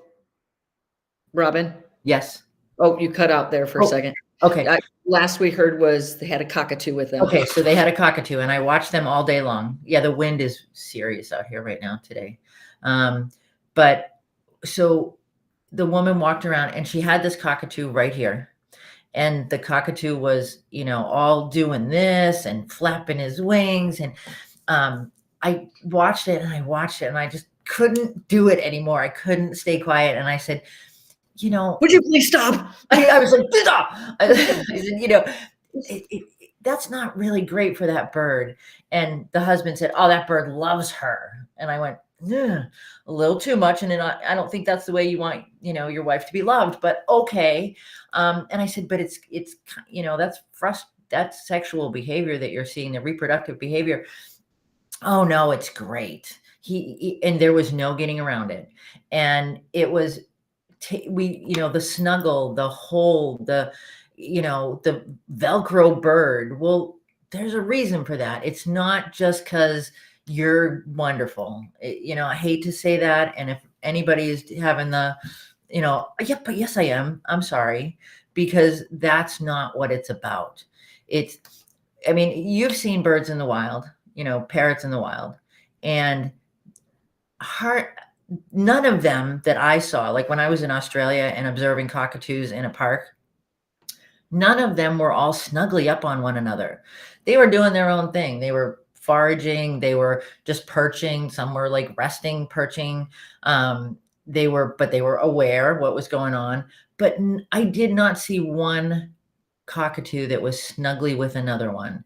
Robin. Yes. Oh, you cut out there for a second. Okay. Last we heard was they had a cockatoo with them. Okay, so they had a cockatoo, and I watched them all day long. Yeah, the wind is serious out here right now today. But so the woman walked around, and she had this cockatoo right here. And the cockatoo was, all doing this and flapping his wings. And I watched it, and I just couldn't do it anymore. I couldn't stay quiet. And I said, would you please stop? I was like, stop. I said, that's not really great for that bird. And the husband said, oh, that bird loves her. And I went, a little too much. And then I don't think that's the way you want, your wife to be loved, but okay. And I said, but it's, that's sexual behavior that you're seeing, the reproductive behavior. Oh no, it's great. And there was no getting around it. And it was, the snuggle, the hold, the Velcro bird. Well, there's a reason for that. It's not just because you're wonderful. I hate to say that. And if anybody is having the, yeah, but yes, I am. I'm sorry, because that's not what it's about. You've seen birds in the wild, parrots in the wild, and none of them that I saw, like when I was in Australia and observing cockatoos in a park, none of them were all snugly up on one another. They were doing their own thing. They were foraging. They were just perching. Some were like resting, perching. They were aware what was going on. But I did not see one cockatoo that was snugly with another one.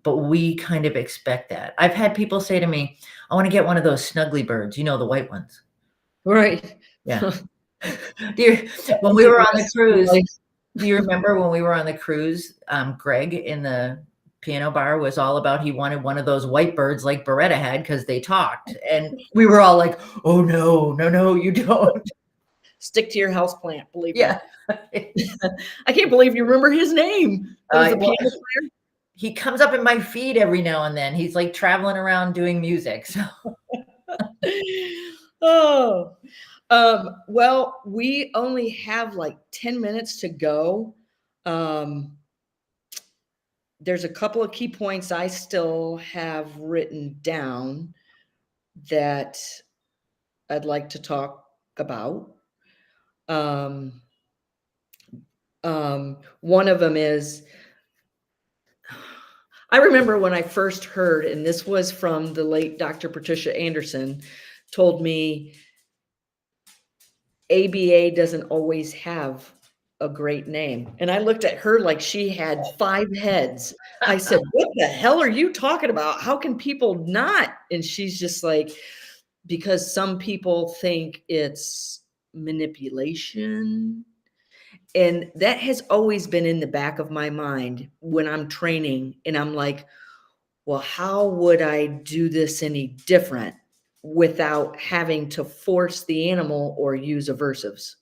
But we kind of expect that. I've had people say to me, I want to get one of those snuggly birds, the white ones. Right. Yeah. When we were on the cruise, do you remember when we were on the cruise, Greg in the piano bar was all about, he wanted one of those white birds like Beretta had because they talked. And we were all like, oh no, you don't. Stick to your houseplant, believe me. Yeah. I can't believe you remember his name. Piano player. He comes up in my feed every now and then. He's like traveling around doing music. So. Oh, well, we only have like 10 minutes to go. there's a couple of key points I still have written down that I'd like to talk about. Um, one of them is, I remember when I first heard, and this was from the late Dr. Patricia Anderson, told me ABA doesn't always have a great name. And I looked at her like she had 5 heads. I said, "What the hell are you talking about? How can people not?" And she's just like, "Because some people think it's manipulation." And that has always been in the back of my mind when I'm training, and I'm like, "Well, how would I do this any different without having to force the animal or use aversives?"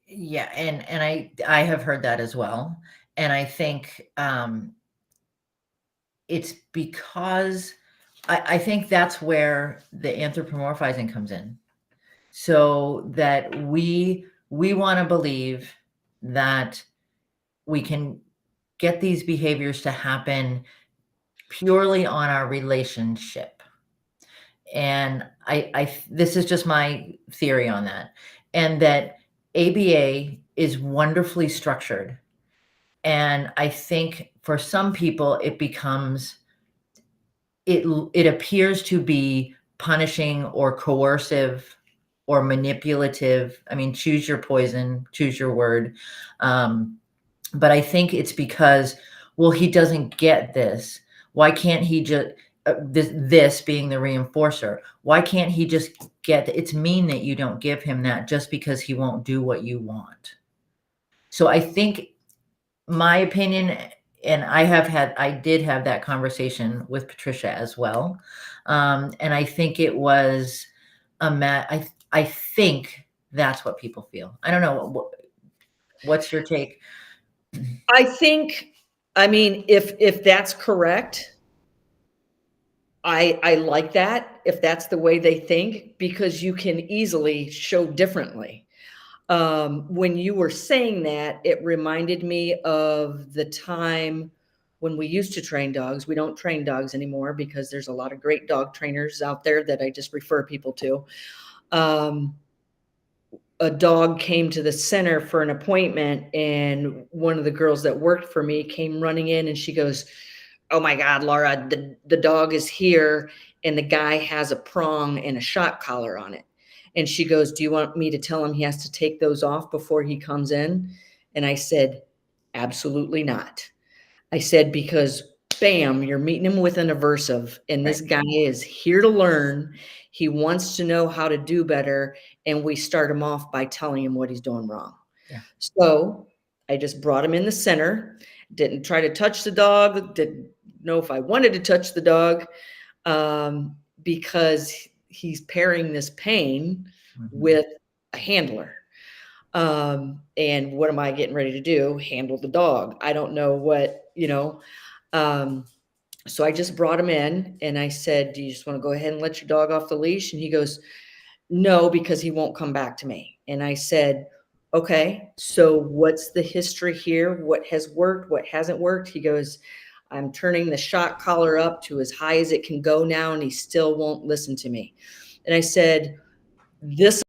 Yeah, and I have heard that as well, and I think, it's because I think that's where the anthropomorphizing comes in. So that we wanna believe that we can get these behaviors to happen purely on our relationship. And this is just my theory on that, and that ABA is wonderfully structured. And I think for some people, it appears to be punishing or coercive or manipulative. I mean, choose your poison, choose your word. But I think it's because, well, he doesn't get this. Why can't he just this being the reinforcer? Why can't he just get it's mean that you don't give him that just because he won't do what you want. So I think my opinion, and I did have that conversation with Patricia as well. And I think it was I think that's what people feel. I don't know. What's your take? I think, I mean, if that's correct, I like that if that's the way they think, because you can easily show differently. When you were saying that, it reminded me of the time when we used to train dogs. We don't train dogs anymore because there's a lot of great dog trainers out there that I just refer people to. A dog came to the center for an appointment, and one of the girls that worked for me came running in, and she goes, "Oh my God, Laura, the dog is here, and the guy has a prong and a shock collar on it." And she goes, "Do you want me to tell him he has to take those off before he comes in?" And I said, "Absolutely not." I said, "Because bam, you're meeting him with an aversive, and Right. this guy is here to learn. He wants to know how to do better, and we start him off by telling him what he's doing wrong." Yeah. So I just brought him in the center, didn't try to touch the dog, didn't know if I wanted to touch the dog, because he's pairing this pain Mhm. with a handler. And what am I getting ready to do? Handle the dog. I don't know what, um, so I just brought him in and I said, "Do you just want to go ahead and let your dog off the leash?" And he goes, "No, because he won't come back to me." And I said, "Okay, so what's the history here? What has worked? What hasn't worked?" He goes, "I'm turning the shock collar up to as high as it can go now, and he still won't listen to me." And I said, "This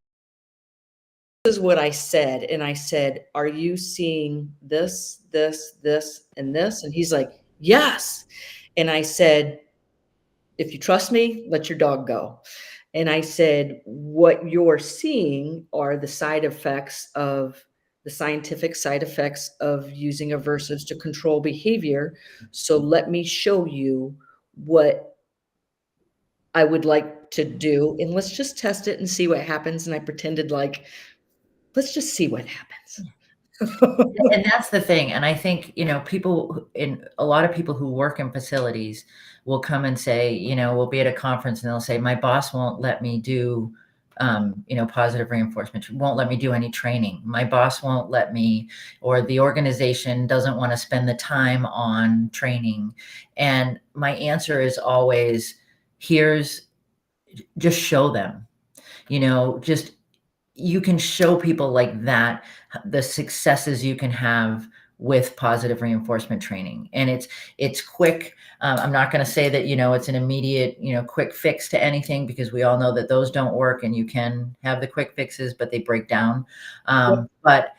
is what I said." And I said, "Are you seeing this, this, and this?" And he's like, "Yes." And I said, "If you trust me, let your dog go." And I said, "What you're seeing are the scientific side effects of using aversives to control behavior. So let me show you what I would like to do, and let's just test it and see what happens." And I pretended like, let's just see what happens. And that's the thing, and I think, people who in a lot of people who work in facilities will come and say, we'll be at a conference and they'll say, "My boss won't let me do, positive reinforcement, won't let me do any training. My boss won't let me, or the organization doesn't wanna spend the time on training." And my answer is always, "Here's just show them." Just you can show people like that the successes you can have with positive reinforcement training. And it's quick. I'm not going to say that, it's an immediate, quick fix to anything, because we all know that those don't work, and you can have the quick fixes, but they break down. But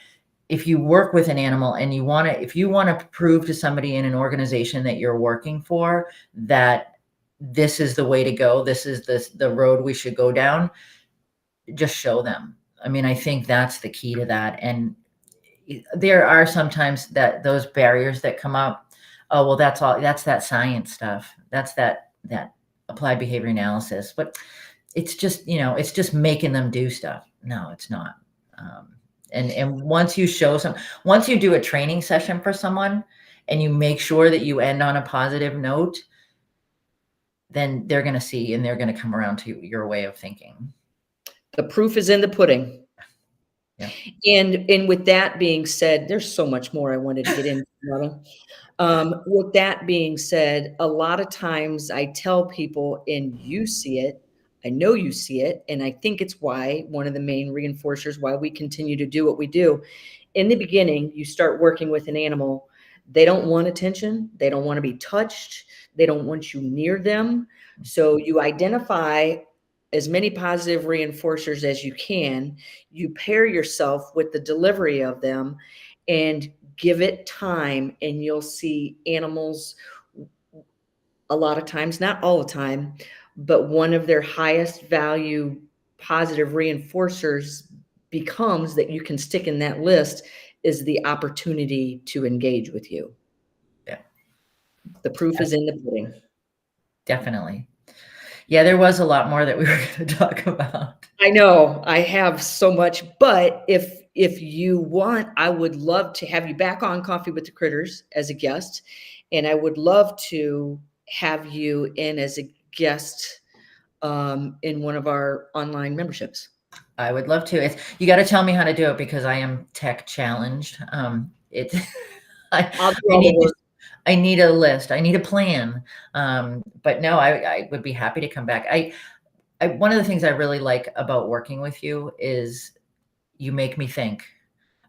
if you work with an animal and if you want to prove to somebody in an organization that you're working for that this is the way to go, this is the road we should go down, just show them. I mean, I think that's the key to that. And there are sometimes that those barriers that come up. Oh, well, that's that science stuff. That's that applied behavior analysis. But it's just, it's just making them do stuff. No, it's not. And once you once you do a training session for someone and you make sure that you end on a positive note, then they're going to see, and they're going to come around to your way of thinking. The proof is in the pudding. Yeah. And with that being said, there's so much more I wanted to get into. With that being said, a lot of times I tell people, and you see it, I know you see it, and I think it's why one of the main reinforcers why we continue to do what we do. In the beginning, you start working with an animal, they don't want attention, they don't want to be touched, they don't want you near them. So you identify as many positive reinforcers as you can, you pair yourself with the delivery of them, and give it time, and you'll see animals a lot of times, not all the time, but one of their highest value positive reinforcers becomes that you can stick in that list is the opportunity to engage with you. Yeah. The proof is in the pudding. Definitely. Yeah, there was a lot more that we were going to talk about. I know I have so much, but if you want, I would love to have you back on Coffee with the Critters as a guest, and I would love to have you in as a guest in one of our online memberships. I would love to. You got to tell me how to do it, because I am tech challenged. I need a list. I need a plan. But no, I would be happy to come back. One of the things I really like about working with you is you make me think.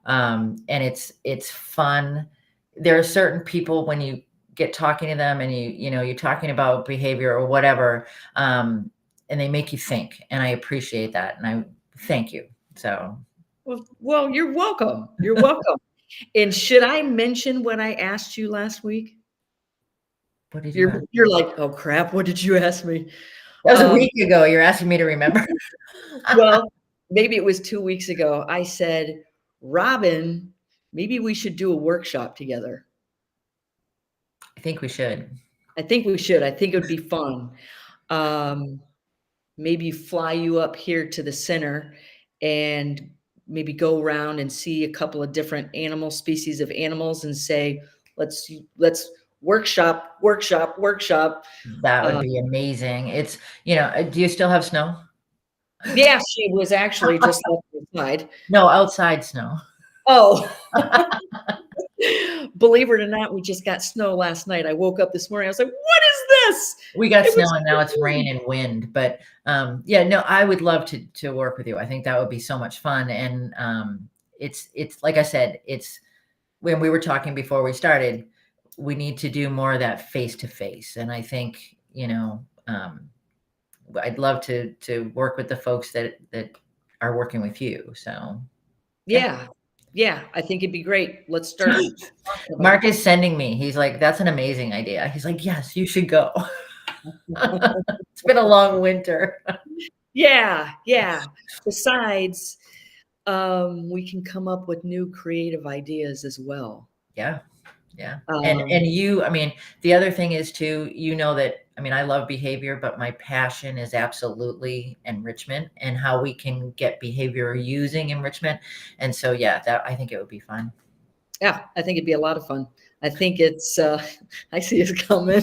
And it's fun. There are certain people, when you get talking to them and you're talking about behavior or whatever, and they make you think, and I appreciate that. And I thank you. So. Well, you're welcome. You're welcome. And should I mention what I asked you last week? What did you ask? You're like, oh crap, what did you ask me? That was a week ago. You're asking me to remember. Well, maybe it was 2 weeks ago. I said, Robin, maybe we should do a workshop together. I think we should. I think we should. I think it would be fun. Maybe fly you up here to the center and maybe go around and see a couple of different species of animals, and say, let's workshop. That would be amazing. It's, do you still have snow? Yeah, she was actually just outside. No, outside snow. Oh, believe it or not, we just got snow last night. I woke up this morning. I was like, what is this? We got snow, and now it's rain and wind. But yeah, no, I would love to work with you. I think that would be so much fun. And it's like I said, it's when we were talking before we started, we need to do more of that face-to-face. And I think, I'd love to work with the folks that are working with you. So yeah, I think it'd be great. Let's start. Mark is sending me. He's like, that's an amazing idea. He's like, yes, you should go. It's been a long winter. Yeah. Besides, we can come up with new creative ideas as well. Yeah. And you, I mean, the other thing is too, that, I love behavior, but my passion is absolutely enrichment, and how we can get behavior using enrichment. And so, yeah, I think it would be fun. Yeah, I think it'd be a lot of fun. I think it's, I see it's coming.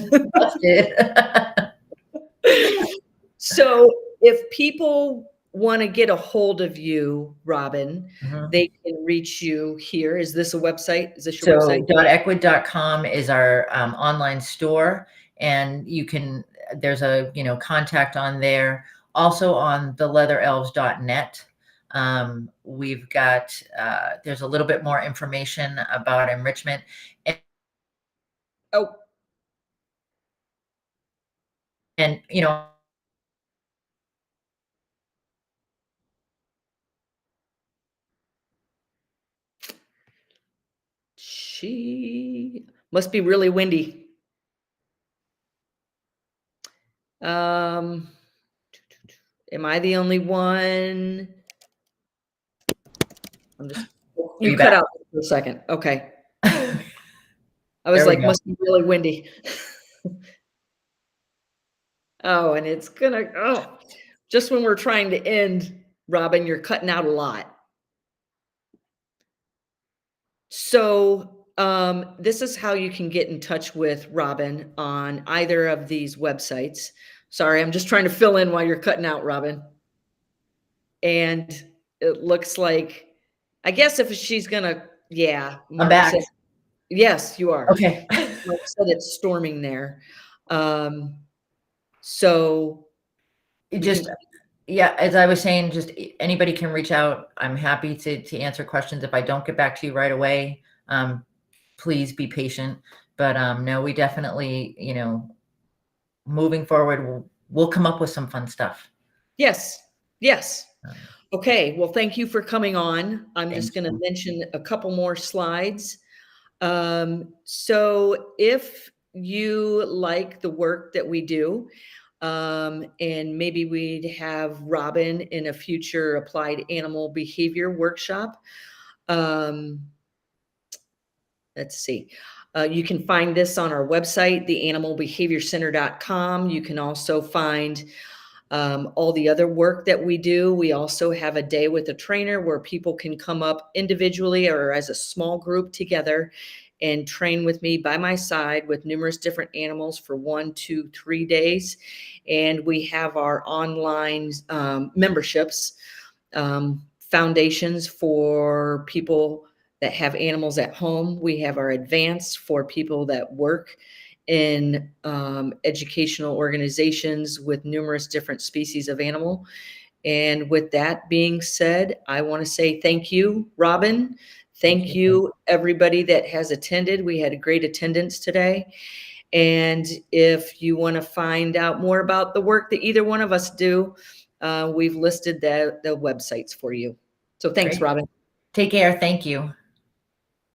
So if people want to get a hold of you, Robin, they can reach you here. Is this a website? Is this your website? .equid.com is our online store, and there's a contact on there. Also on theleatherelves.net, We've got, there's a little bit more information about enrichment. Oh, And, you know, she must be really windy. Um, am I the only one? I'm just, are you you cut back? out for a second. Okay. I was There we like, go. must be really windy. Oh, and it's gonna, oh, just when we're trying to end, Robin, you're cutting out a lot. So, this is how you can get in touch with Robin on either of these websites. Sorry, I'm just trying to fill in while you're cutting out, Robin. And it looks like, I guess if she's gonna, yeah, I'm Mark back. said, yes, you are. Okay. Mark said it's storming there. Um, so It we can, just, yeah, as I was saying, just anybody can reach out. I'm happy to answer questions. If I don't get back to you right away, please be patient. But no, we definitely, you know, moving forward, we'll come up with some fun stuff. yes, yes. Um, Okay, well, thank you for coming on. I'm Thank just gonna you. mention a couple more slides. So if you like the work that we do, and maybe we'd have Robin in a future applied animal behavior workshop. Um, let's see. You can find this on our website, theanimalbehaviorcenter.com. You can also find all the other work that we do. We also have a day with a trainer where people can come up individually or as a small group together and train with me by my side with numerous different animals for 1, 2, 3 days. And we have our online memberships, foundations for people that have animals at home. We have our advanced for people that work in educational organizations with numerous different species of animal. And with that being said, I want to say thank you, Robin. Thank you, everybody that has attended. We had a great attendance today. And if you want to find out more about the work that either one of us do, we've listed the websites for you. So thanks, Great. Robin. Take care. Thank you.